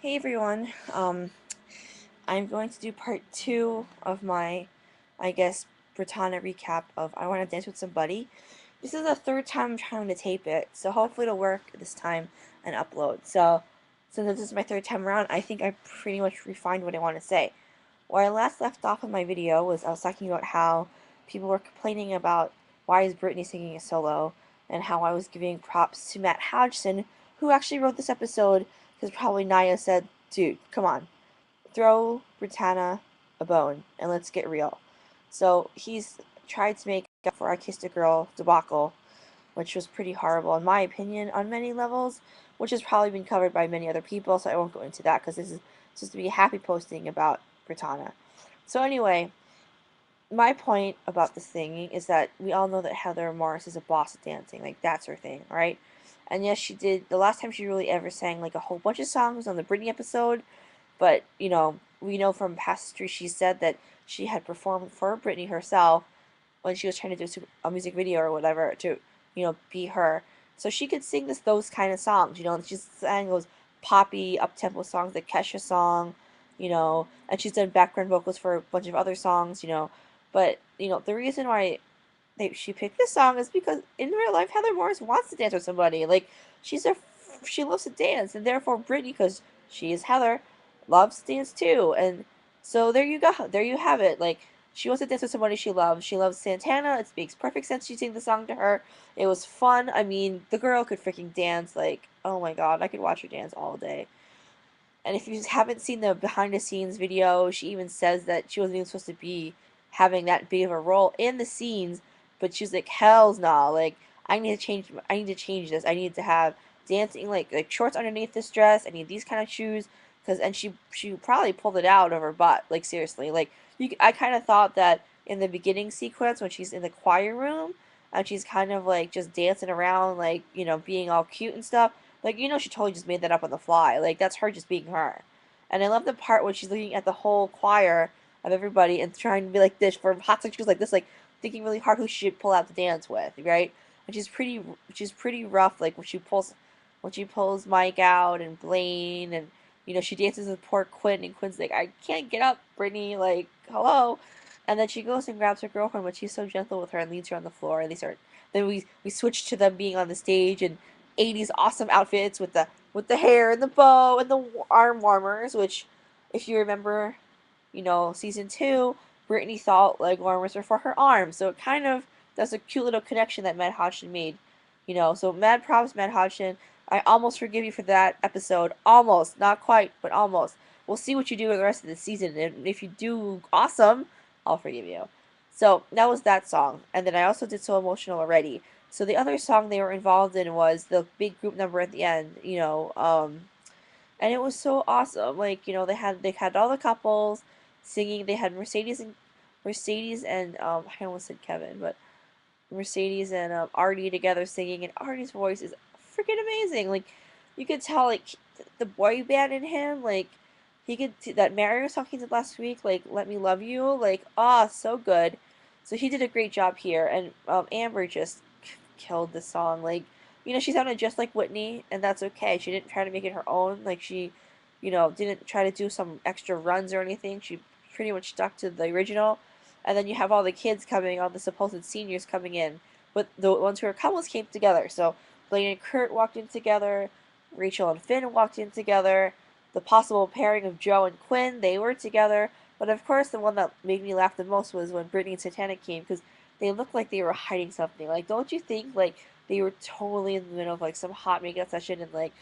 Hey everyone, I'm going to do part 2 of my, I guess, Brittana recap of I Want to Dance with Somebody. This is the third time I'm trying to tape it, so hopefully it'll work this time and upload. So, since this is my third time around, I think I pretty much refined what I want to say. Where I last left off in my video was I was talking about how people were complaining about why is Brittany singing a solo, and how I was giving props to Matt Hodgson, who actually wrote this episode, because probably Naya said, dude, come on, throw Brittana a bone and let's get real. So he's tried to make up for I Kissed a Girl debacle, which was pretty horrible in my opinion on many levels, which has probably been covered by many other people, so I won't go into that because this is supposed to be a happy posting about Brittana. So anyway, my point about this thing is that we all know that Heather Morris is a boss at dancing. Like, that's her thing, right? And yes, she did. The last time she really ever sang, like, a whole bunch of songs on the Britney episode. But, we know from past history she said that she had performed for Britney herself when she was trying to do a music video or whatever to, be her. So she could sing those kind of songs, she sang those poppy, up-tempo songs, the Kesha song, and she's done background vocals for a bunch of other songs, but, the reason why she picked this song is because in real life, Heather Morris wants to dance with somebody. Like, she loves to dance, and therefore Britney, because she is Heather, loves to dance too. And so there you go. There you have it. Like, she wants to dance with somebody she loves. She loves Santana. It makes perfect sense she sing the song to her. It was fun. I mean, the girl could freaking dance. Like, oh my god, I could watch her dance all day. And if you haven't seen the behind the scenes video, she even says that she wasn't even supposed to be having that big of a role in the scenes, but she's like, hell's nah, like I need to change this. I need to have dancing like shorts underneath this dress. I need these kind of shoes and she probably pulled it out of her butt, like seriously. Like I kind of thought that in the beginning sequence when she's in the choir room and she's kind of like just dancing around like, being all cute and stuff, like, she totally just made that up on the fly. Like, that's her just being her. And I love the part when she's looking at the whole choir of everybody and trying to be like this. For a hot second, she was like this, like, thinking really hard who she should pull out to dance with, right? And she's pretty rough, like, when she pulls Mike out and Blaine and, she dances with poor Quinn and Quinn's like, I can't get up, Brittany, like, hello. And then she goes and grabs her girlfriend, but she's so gentle with her and leads her on the floor. And then we switch to them being on the stage and 80s awesome outfits with the hair and the bow and the arm warmers, which if you remember, season 2, Brittany thought leg warmers were for her arms. So it kind of that's a cute little connection that Matt Hodgson made. So mad props, Matt Hodgson. I almost forgive you for that episode. Almost, not quite, but almost. We'll see what you do with the rest of the season, and if you do awesome, I'll forgive you. So that was that song, and then I also did So Emotional Already. So the other song they were involved in was the big group number at the end, and it was so awesome. Like, they had all the couples singing. They had Mercedes and I almost said Kevin, but Mercedes and Artie together singing, and Artie's voice is freaking amazing. Like, you could tell, like, the boy band in him, like, he could that Mario song he did last week, like "Let Me Love You," like, so good. So he did a great job here, and Amber just killed the song. Like, she sounded just like Whitney, and that's okay. She didn't try to make it her own. Like, she, didn't try to do some extra runs or anything. She pretty much stuck to the original. And then you have all the kids coming, all the supposed seniors coming in, but the ones who are couples came together. So Blaine and Kurt walked in together, Rachel and Finn walked in together, the possible pairing of Joe and Quinn, they were together. But of course, the one that made me laugh the most was when Brittany and Santana came, because they looked like they were hiding something. Like, don't you think, like, they were totally in the middle of, like, some hot makeup session in, like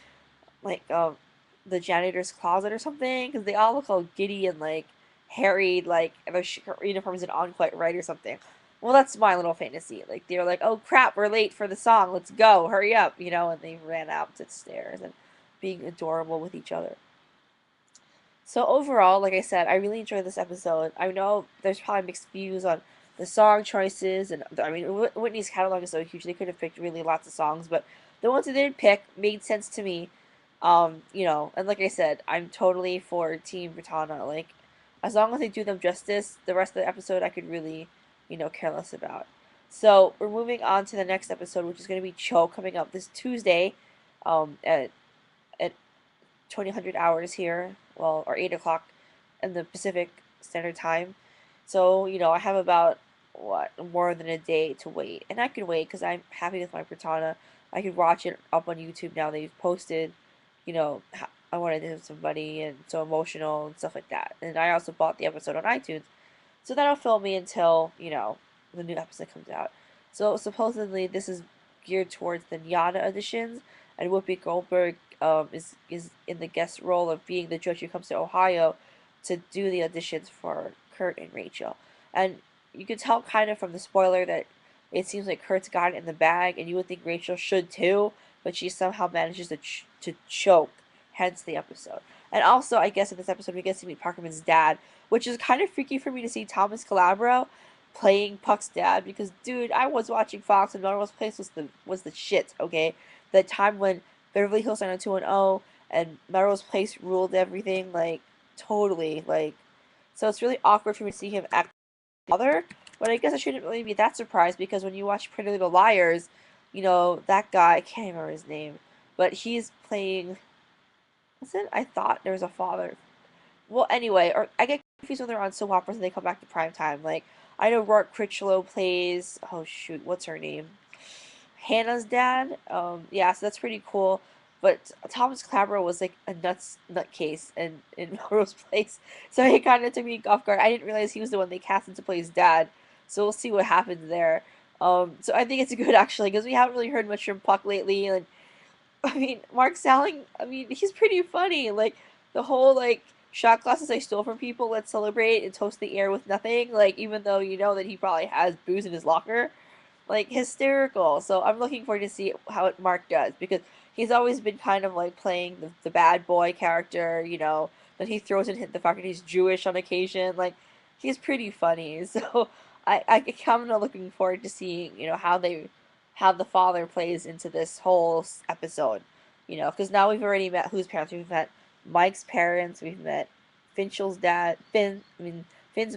the janitor's closet or something? Because they all look all giddy and, like, harried, like, their uniform isn't on quite right or something. Well, that's my little fantasy. Like, they were like, oh crap, we're late for the song, let's go, hurry up, and they ran out to the stairs and being adorable with each other. So overall, like I said, I really enjoyed this episode. I know there's probably mixed views on the song choices, and I mean Whitney's catalog is so huge; they could have picked really lots of songs, but the ones they didn't pick made sense to me. And like I said, I'm totally for Team Brittana. Like, as long as they do them justice, the rest of the episode I could really, care less about. So we're moving on to the next episode, which is going to be Cho coming up this Tuesday, at 2000 hours here, well, or 8 o'clock in the Pacific Standard Time. So, I have about, what, more than a day to wait. And I can wait because I'm happy with my Brittana. I could watch it up on YouTube now. They've posted, I wanted to have somebody and so emotional and stuff like that. And I also bought the episode on iTunes. So that'll fill me until, the new episode comes out. So supposedly this is geared towards the Nyada editions, and Whoopi Goldberg is in the guest role of being the judge who comes to Ohio to do the auditions for Kurt and Rachel. And you can tell kind of from the spoiler that it seems like Kurt's got it in the bag, and you would think Rachel should too, but she somehow manages to choke, hence the episode. And also, I guess in this episode, we get to meet Parkerman's dad, which is kind of freaky for me to see Thomas Calabro playing Puck's dad because, dude, I was watching Fox and Melrose Place was the shit. Okay, the time when Beverly Hills 90210 and Melrose Place ruled everything, like totally, like. So it's really awkward for me to see him act father. But I guess I shouldn't really be that surprised because when you watch Pretty Little Liars, that guy, I can't remember his name, but he's playing. What's it? I thought there was a father. Well, anyway, or I get confused when they're on soap operas and they come back to prime time. Like, I know Rourke Critchlow plays. Oh shoot, what's her name? Hannah's dad. Yeah, so that's pretty cool. But Thomas Calabro was like a nutcase in Melrose Place, so it kind of took me off guard. I didn't realize he was the one they casted to play his dad. So we'll see what happens there. So I think it's good actually because we haven't really heard much from Puck lately, and I mean, Mark Salling, I mean, he's pretty funny. Like, the whole, like, shot glasses I stole from people, let's celebrate and toast the air with nothing. Like, even though you know that he probably has booze in his locker. Like, hysterical. So I'm looking forward to see how Mark does. Because he's always been kind of, like, playing the bad boy character, That he throws in the fact that he's Jewish on occasion. Like, he's pretty funny. So I'm kind of looking forward to seeing, how the father plays into this whole episode. Because now we've already met whose parents. We've met Mike's parents. We've met Finch's dad. Finn's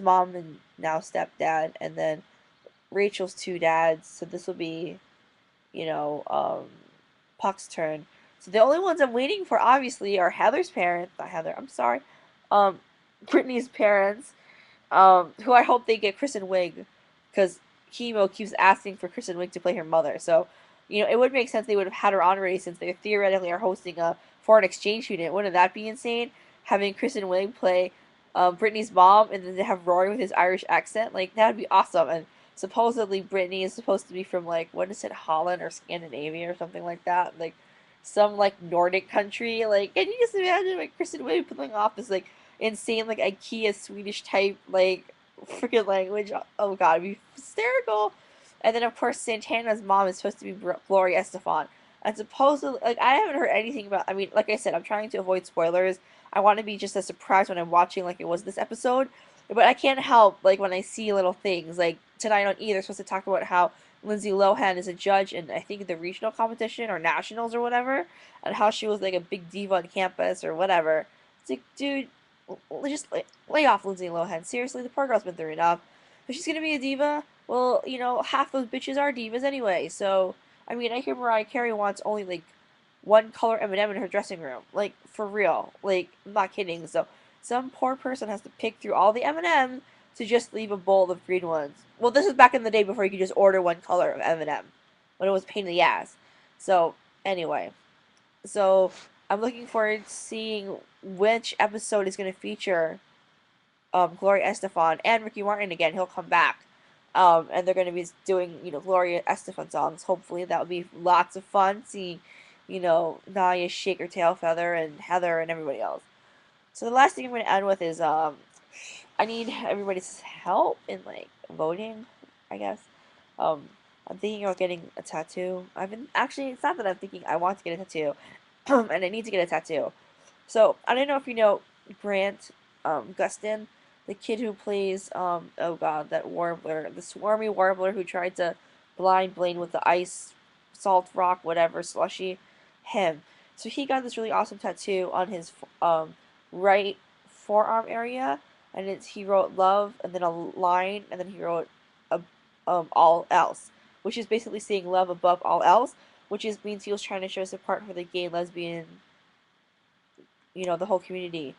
mom and now stepdad, and then Rachel's two dads. So this will be, you know, um, Puck's turn. So the only ones I'm waiting for, obviously, are Heather's parents. Not Heather. I'm sorry. Um, Brittany's parents, who I hope they get Kristen Wiig, because Chemo keeps asking for Kristen Wiig to play her mother. So, it would make sense they would have had her on already since they theoretically are hosting a foreign exchange student. Wouldn't that be insane? Having Kristen Wiig play Brittany's mom and then they have Rory with his Irish accent. Like, that would be awesome. And supposedly Brittany is supposed to be from, like, what is it, Holland or Scandinavia or something like that. Like, some, like, Nordic country. Like, can you just imagine, like, Kristen Wiig pulling off this, like, insane like IKEA Swedish type like freaking language. Oh god, it'd be hysterical. And then of course Santana's mom is supposed to be Gloria Estefan. And supposedly, like I haven't heard anything about. I mean, like I said, I'm trying to avoid spoilers. I want to be just as surprised when I'm watching like it was this episode. But I can't help like when I see little things like tonight on E. They're supposed to talk about how Lindsay Lohan is a judge in I think the regional competition or nationals or whatever, and how she was like a big diva on campus or whatever. It's like, dude, just lay off Lindsay Lohan. Seriously, the poor girl's been through enough. If she's gonna be a diva, well, half those bitches are divas anyway. So, I mean, I hear Mariah Carey wants only like one color M&M in her dressing room. Like for real. Like I'm not kidding. So, some poor person has to pick through all the M&Ms to just leave a bowl of green ones. Well, this was back in the day before you could just order one color of M&M, when it was a pain in the ass. So, anyway, so I'm looking forward to seeing which episode is going to feature Gloria Estefan and Ricky Martin again. He'll come back. And they're going to be doing, Gloria Estefan songs. Hopefully that will be lots of fun seeing, Naya shake her tail feather and Heather and everybody else. So the last thing I'm going to end with is I need everybody's help in like voting, I guess. Um, I'm thinking about getting a tattoo. I've been actually it's not that I'm thinking I want to get a tattoo, and I need to get a tattoo. So I don't know if you know Grant Gustin, the kid who plays oh god that warbler, the swarmy warbler who tried to blind Blaine with the ice, salt rock, whatever slushy, him. So he got this really awesome tattoo on his right forearm area, and he wrote love and then a line and then he wrote a, all else, which is basically saying love above all else, which is means he was trying to show support for the gay lesbian the whole community,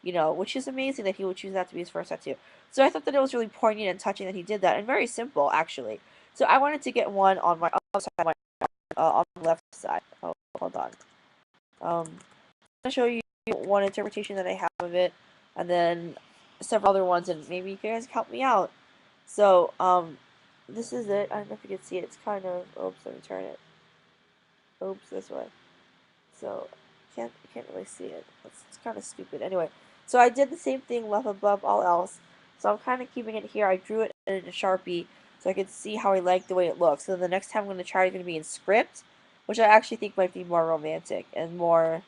which is amazing that he would choose that to be his first tattoo. So I thought that it was really poignant and touching that he did that, and very simple actually. So I wanted to get one on my other side, on the left side. Oh, hold on. I'm gonna show you one interpretation that I have of it, and then several other ones, and maybe you guys can help me out. So, this is it. I don't know if you can see it. It's kind of, oops, let me turn it. Oops, this way. So, can't really see it. It's kind of stupid. Anyway, so I did the same thing, left above all else. So I'm kind of keeping it here. I drew it in a Sharpie so I could see how I like the way it looks. So the next time I'm going to try it's going to be in script, which I actually think might be more romantic and more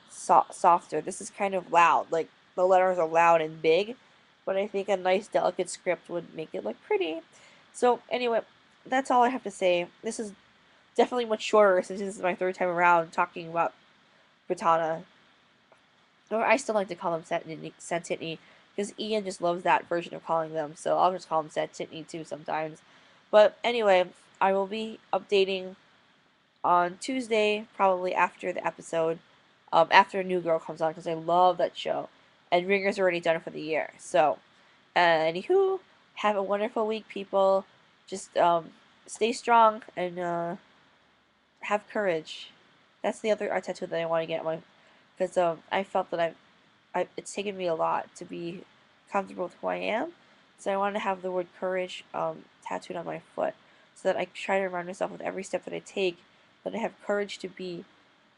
softer. This is kind of loud. Like, the letters are loud and big, but I think a nice, delicate script would make it look pretty. So, anyway, that's all I have to say. This is definitely much shorter since this is my third time around talking about Brittana. Or I still like to call them Santitney because Ian just loves that version of calling them, so I'll just call them Santitney too sometimes. But anyway, I will be updating on Tuesday, probably after the episode, after New Girl comes on, because I love that show. And Ringer's already done it for the year. So, anywho, have a wonderful week, people. Just stay strong and have courage. That's the other art tattoo that I want to get on my, because I felt that it's taken me a lot to be comfortable with who I am. So I want to have the word courage tattooed on my foot, so that I try to remind myself with every step that I take that I have courage to be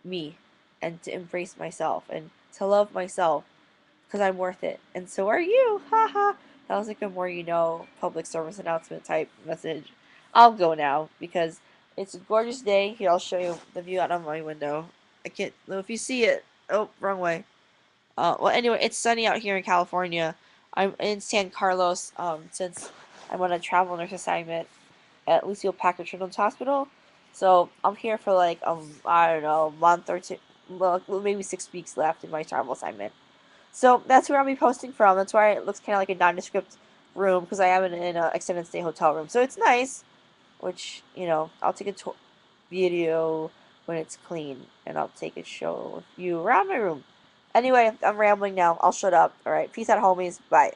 me and to embrace myself and to love myself because I'm worth it. And so are you. Haha. That was like a more public service announcement type message. I'll go now because it's a gorgeous day. Here, I'll show you the view out of my window. I can't know if you see it. Oh, wrong way. Well, anyway, it's sunny out here in California. I'm in San Carlos since I'm on a travel nurse assignment at Lucille Packard Children's Hospital. So I'm here for like I don't know, a month or two, well, maybe 6 weeks left in my travel assignment. So that's where I'll be posting from. That's why it looks kind of like a nondescript room because I am in an extended stay hotel room. So it's nice, which I'll take a video when it's clean, and I'll take a show of you around my room. Anyway, I'm rambling now. I'll shut up. All right, peace out, homies. Bye.